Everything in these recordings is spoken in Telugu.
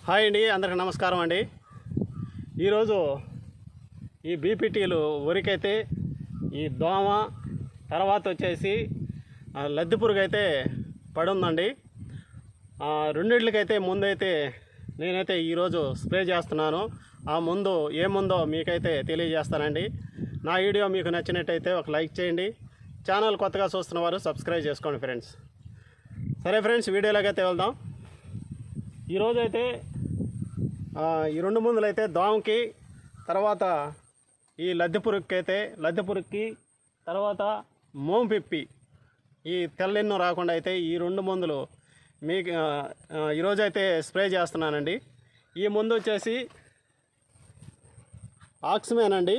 హాయ్ అండి, అందరికీ నమస్కారం అండి. ఈరోజు ఈ బీపీటీలు వరికైతే ఈ దోమ తర్వాత వచ్చేసి లద్దె పురుగు అయితే పడుందండి. రెండిట్లకైతే ముందైతే నేనైతే ఈరోజు స్ప్రే చేస్తున్నాను. ఆ ముందు ఏముందో మీకైతే తెలియజేస్తానండి. నా వీడియో మీకు నచ్చినట్టయితే ఒక లైక్ చేయండి. ఛానల్ కొత్తగా చూస్తున్న వారు సబ్స్క్రైబ్ చేసుకోండి ఫ్రెండ్స్. సరే ఫ్రెండ్స్, వీడియోలోకైతే వెళ్దాం. ఈరోజు అయితే ఈ రెండు మందులు అయితే దోమకి, తర్వాత ఈ లద్దె పురుగుకి, తర్వాత మోంపిప్పి ఈ తెల్లెన్నో రాకుండా అయితే ఈ రెండు మందులు మీకు ఈరోజు అయితే స్ప్రే చేస్తున్నానండి. ఈ మందు వచ్చేసి ఆక్సిమెన్ అండి.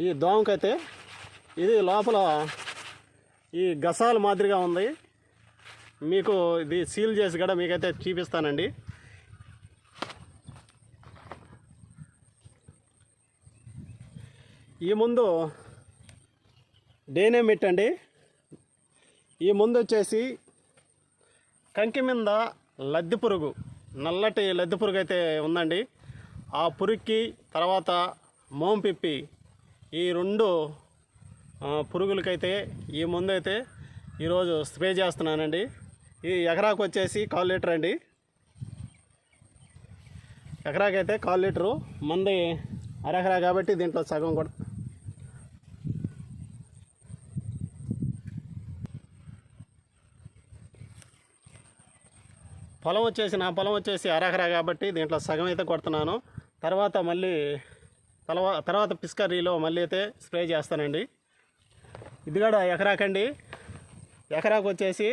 ఈ దోమకైతే ఇది లోపల ఈ గసాల మాదిరిగా ఉంది. మీకు ఇది సీల్ చేసి కూడా మీకైతే చూపిస్తానండి. ఈ ముందు డైనమిట్ అండి. ఈ ముందు వచ్చేసి కంకి మీద లద్దె పురుగు, నల్లటి లద్దె పురుగు అయితే ఉందండి. ఆ పురుగుకి, తర్వాత మోంపిప్పి ఈ రెండు పురుగులకైతే ఈ ముందు అయితే ఈరోజు స్ప్రే చేస్తున్నానండి. ఇది ఎకరాకు వచ్చేసి 1/4 లీటర్ అండి. ఎకరాకైతే 1/4 లీటరు, మంది అరెకరా కాబట్టి దీంట్లో సగం కూడా. నా పొలం వచ్చేసి అరెకరా కాబట్టి దీంట్లో సగం అయితే కొడుతున్నాను. తర్వాత పిస్కరీలో మళ్ళీ అయితే స్ప్రే చేస్తానండి. ఇది కూడా ఎకరాకండి. ఎకరాకు వచ్చేసి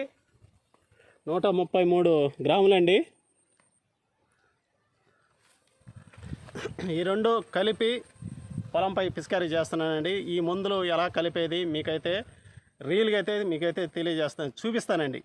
133 గ్రాములండి. ఈ రెండు కలిపి పొలంపై పిస్కరీ చేస్తున్నానండి. ఈ మందులు ఎలా కలిపేది మీకైతే రీల్గా అయితే మీకైతే చూపిస్తానండి.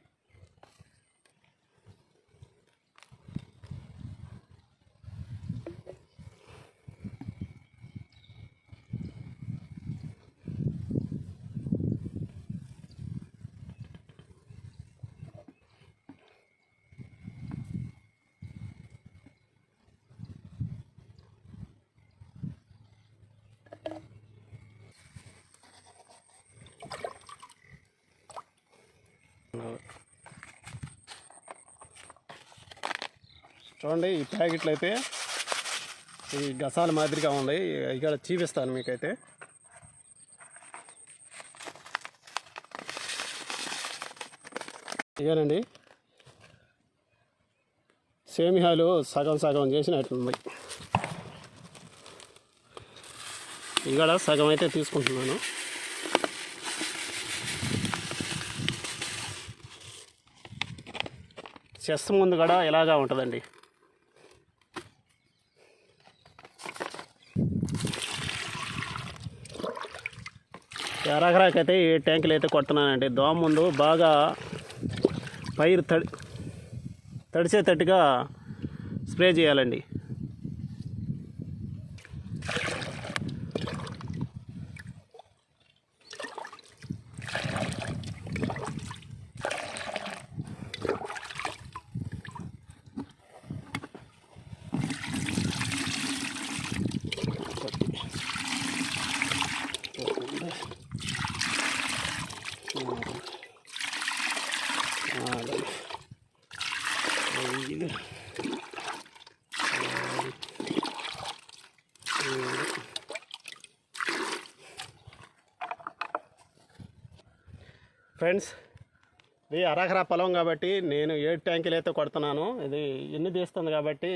చూడండి, ఈ ప్యాకెట్లు అయితే ఈ గసాల మాదిరిగా ఉన్నాయి. ఇక్కడ చూపిస్తాను మీకైతే. ఇదేనండి, సేమియాలు సగం చేసినట్టుంది. ఇక్కడ సగం అయితే తీసుకుంటున్నాను. చెస్ ముందు కూడా ఇలాగా ఉంటుందండి. ఎకరాకైతే ఈ ట్యాంకులు అయితే కొడుతున్నానండి. దోమ ముందు బాగా పైరు తడిసేటట్టుగా స్ప్రే చేయాలండి. ఫ్రెండ్స్, ఇది అరెకరా పొలం కాబట్టి నేను 7 ట్యాంకులు అయితే కొడుతున్నాను. ఇది ఎన్ని తీస్తుంది కాబట్టి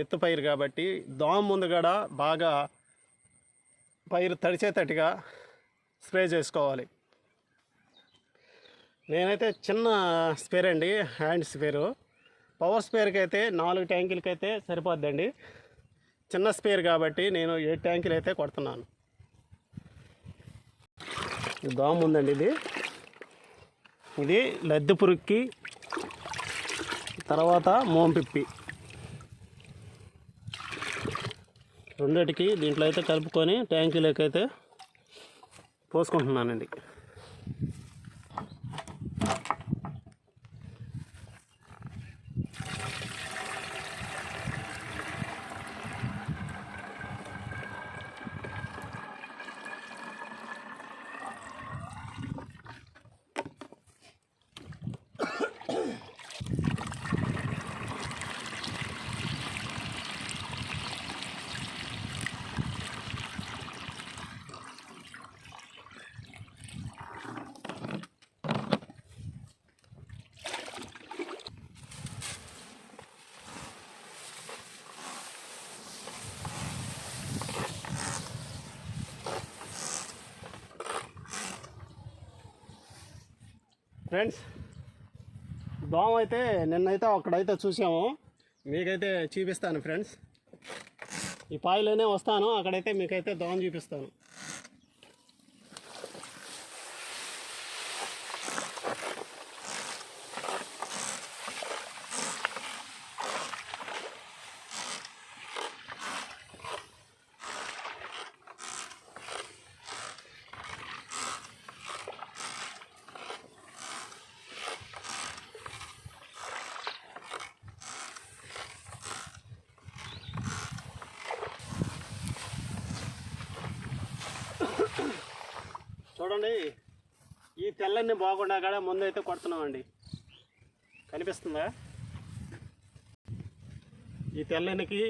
ఎత్తు పైరు కాబట్టి దోమ ముందు కూడా బాగా పైరు తడిచేటట్టుగా స్ప్రే చేసుకోవాలి. నేనైతే చిన్న స్పేర్ అండి, హ్యాండ్ స్పేరు. పవర్ స్పేర్కి అయితే 4 ట్యాంకులకైతే సరిపోద్దండి. చిన్న స్పేర్ కాబట్టి నేను 7 ట్యాంకులు అయితే కొడుతున్నాను. దోమ ఉందండి. ఇది లద్దె పురుగుకి, తర్వాత మోంపిప్పి రెండిటికి దీంట్లో అయితే కలుపుకొని ట్యాంకులకి అయితే పోసుకుంటున్నానండి. ఫ్రెండ్స్, దోమ అయితే నిన్నైతే అక్కడైతే చూసాము, మీకైతే చూపిస్తాను ఫ్రెండ్స్. ఈ పాయిలోనే వస్తాను, అక్కడైతే మీకైతే దోమ చూపిస్తాను. చూడండి, ఈ తెల్లన్ని బాగుండా కూడా ముందైతే కొడుతున్నామండి. కనిపిస్తుందా? ఈ తెల్లనికి,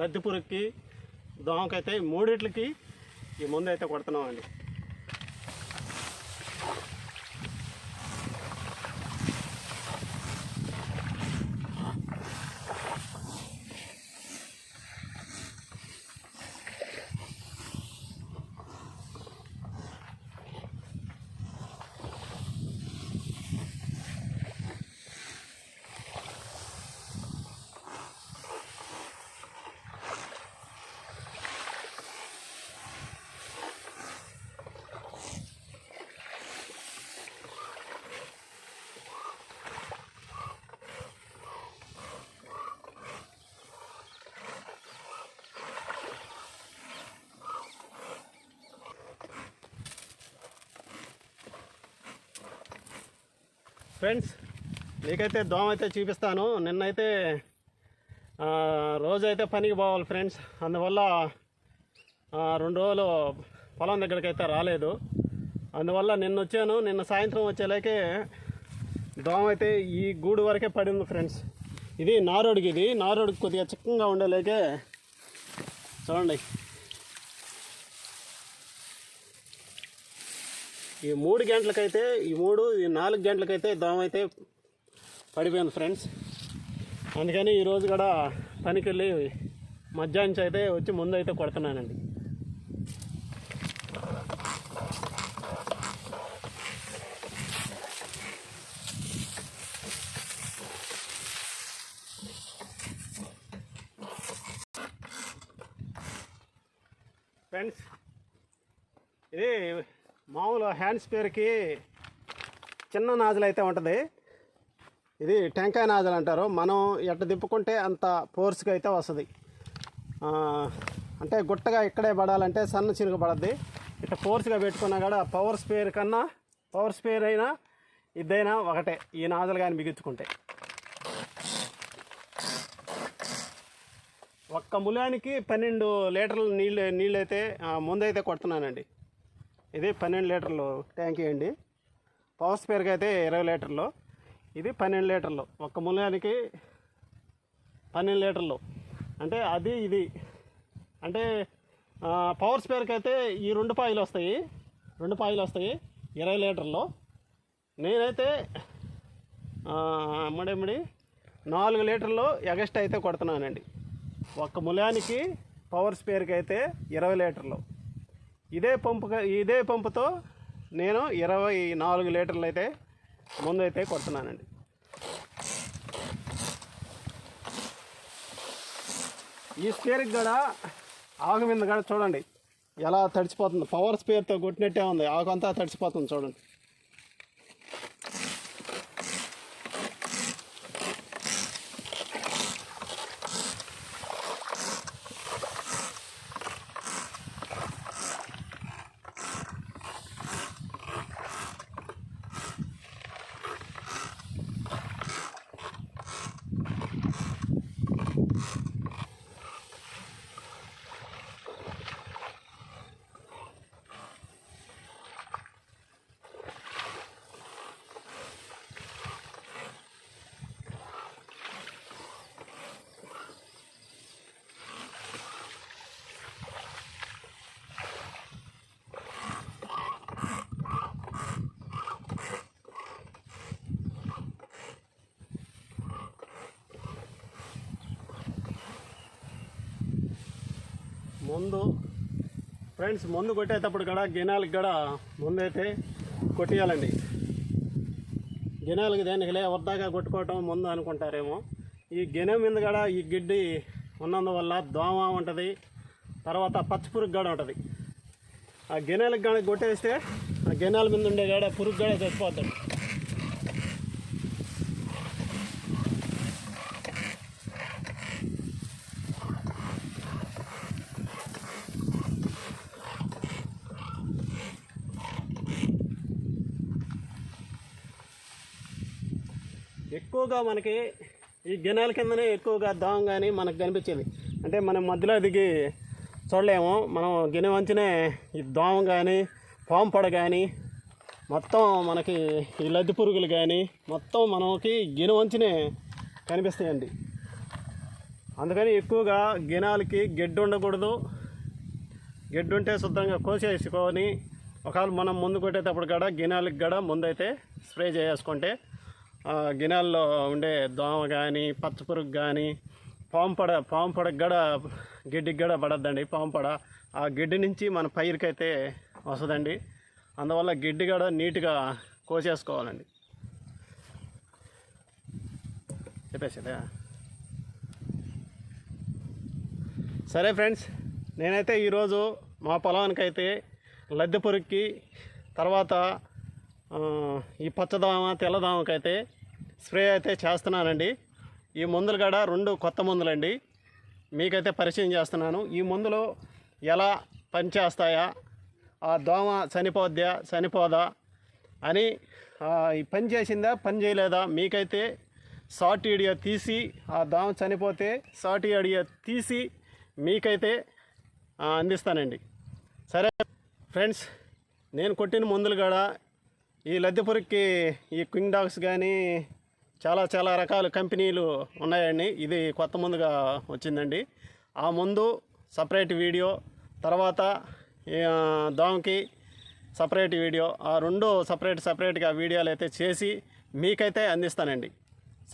లద్దె పురుగుకి, దోమకైతే మూడిట్లకి ఈ ముందైతే కొడుతున్నామండి. ఫ్రెండ్స్, మీకైతే దోమ అయితే చూపిస్తాను. నిన్నైతే రోజైతే పనికి పోవాలి ఫ్రెండ్స్, అందువల్ల 2 రోజులు పొలం దగ్గరికి అయితే రాలేదు. అందువల్ల నిన్న వచ్చాను. నిన్న సాయంత్రం వచ్చేలాకే దోమ అయితే ఈ గూడు వరకే పడింది ఫ్రెండ్స్. ఇది నారోడికి, ఇది నారోడికి కొద్దిగా చిక్కంగా ఉండేలాకే చూడండి. ఈ 3 గంటలకైతే, ఈ 4 గంటలకైతే దోమ అయితే పడిపోయింది ఫ్రెండ్స్. అందుకని ఈరోజు కూడా పనికి వెళ్ళి మధ్యాహ్నం అయితే వచ్చి ముందు అయితే కొడుతున్నానండి. ఫ్రెండ్స్, ఇది మామూలు హ్యాండ్ స్పేర్కి చిన్న నాజల్ అయితే ఉంటుంది. ఇది టెంకాయ నాజల్ అంటారు. మనం ఎట్ట తిప్పుకుంటే అంత ఫోర్స్గా అయితే వస్తుంది. అంటే గుట్టగా ఇక్కడే పడాలంటే సన్న చినుకు పడద్ది. ఇట్లా ఫోర్స్గా పెట్టుకున్నా కూడా పవర్ స్పేర్ కన్నా, పవర్ స్పేర్ అయినా ఇదైనా ఒకటే, ఈ నాజల్ కానీ బిగించుకుంటే. ఒక్క ములానికి 12 లీటర్ల నీళ్ళు అయితే ముందైతే కొడుతున్నానండి. ఇది 12 లీటర్లు ట్యాంకీ అండి. పవర్ స్పేర్కి అయితే 20 లీటర్లు, ఇది 12 లీటర్లు. ఒక్క ములానికి 12 లీటర్లు అంటే అది ఇది. అంటే పవర్ స్పేర్కి అయితే ఈ 2 పాయిలు వస్తాయి, 20 లీటర్లు. నేనైతే 4 లీటర్లు ఎగస్ట్ అయితే కొడుతున్నానండి. ఒక్క ములానికి పవర్ స్పేర్కి అయితే 20 లీటర్లు. ఇదే పంపుతో నేను 24 లీటర్లు అయితే ముందైతే కొడుతున్నానండి. ఈ స్పేర్కి కూడా ఆకు మీద కూడా చూడండి ఎలా తడిచిపోతుంది. పవర్ స్పేర్తో కొట్టినట్టే ఉంది, ఆకు అంతా తడిచిపోతుంది చూడండి. ముందు ఫ్రెండ్స్, ముందు కొట్టేటప్పుడు కూడా గినాలకు కూడా ముందైతే కొట్టేయాలండి. గిన్నెలకి దేనికిలే వద్దాగా కొట్టుకోవటం ముందు అనుకుంటారేమో. ఈ గిన్నె మీద కూడా ఈ గిడ్డి ఉన్నందువల్ల దోమ ఉంటుంది, తర్వాత పచ్చిపురుగు కూడా ఉంటుంది. ఆ గిన్నెలకు కానీ కొట్టేస్తే ఆ గిన్నెల మీద ఉండే కాడ పురుగు కూడా చచ్చిపోతాడు. ఎక్కువగా మనకి ఈ గిన్నెల కిందనే ఎక్కువగా దోమ కానీ మనకు కనిపించేది. అంటే మనం మధ్యలో దిగి చూడలేము. మనం గిన్నె వంచినే ఈ దోమ కానీ పాము పొడ కానీ మొత్తం మనకి ఈ లద్దె పురుగులు కానీ మొత్తం మనకి గిన్నె వంచినే కనిపిస్తాయండి. అందుకని ఎక్కువగా గిన్నెలకి గడ్డి ఉండకూడదు. గడ్డి ఉంటే శుద్ధంగా కోసేసుకొని ఒకవేళ మనం ముందు కొట్టేటప్పుడు కూడా గిన్నెలకి కూడా ముందైతే స్ప్రే చేసుకుంటే గిన్నెల్లో ఉండే దోమ కానీ పచ్చపురుగు కానీ పాము పొడకు కూడా గడ్డికి కూడా పడద్దండి. పాము పొడ ఆ గడ్డి నుంచి మన పైరుకైతే వస్తుందండి. అందువల్ల గడ్డి కూడా నీట్గా కోసేసుకోవాలండి. చెప్పేసేదా? సరే ఫ్రెండ్స్, నేనైతే ఈరోజు మా పొలానికైతే లద్దె పురుగుకి తర్వాత ఈ పచ్చదోమ తెల్లదోమకైతే స్ప్రే అయితే చేస్తున్నానండి. ఈ మందులు కూడా 2 కొత్త మందులండి, మీకైతే పరిచయం చేస్తున్నాను. ఈ మందులు ఎలా పనిచేస్తాయా, ఆ దోమ చనిపోదా అని ఈ పని చేసిందా పని చేయలేదా మీకైతే షార్ట్ వీడియో తీసి, ఆ దోమ చనిపోతే షార్ట్ వీడియో తీసి మీకైతే అందిస్తానండి. సరే ఫ్రెండ్స్, నేను కొట్టిన మందులు కూడా ఈ లద్దె పురుగుకి ఈ కింగ్ డాగ్స్ కానీ చాలా రకాల కంపెనీలు ఉన్నాయండి. ఇది కొత్త మందుగా వచ్చిందండి. ఆ మందు సపరేట్ వీడియో, తర్వాత దోమకి సపరేట్ వీడియో, ఆ 2 సపరేట్గా వీడియోలు అయితే చేసి మీకైతే అందిస్తానండి.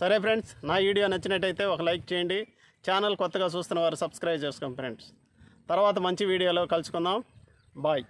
సరే ఫ్రెండ్స్, నా వీడియో నచ్చినట్టయితే ఒక లైక్ చేయండి. ఛానల్ కొత్తగా చూస్తున్న వారు సబ్స్క్రైబ్ చేసుకోండి ఫ్రెండ్స్. తర్వాత మంచి వీడియోలో కలుసుకుందాం. బాయ్.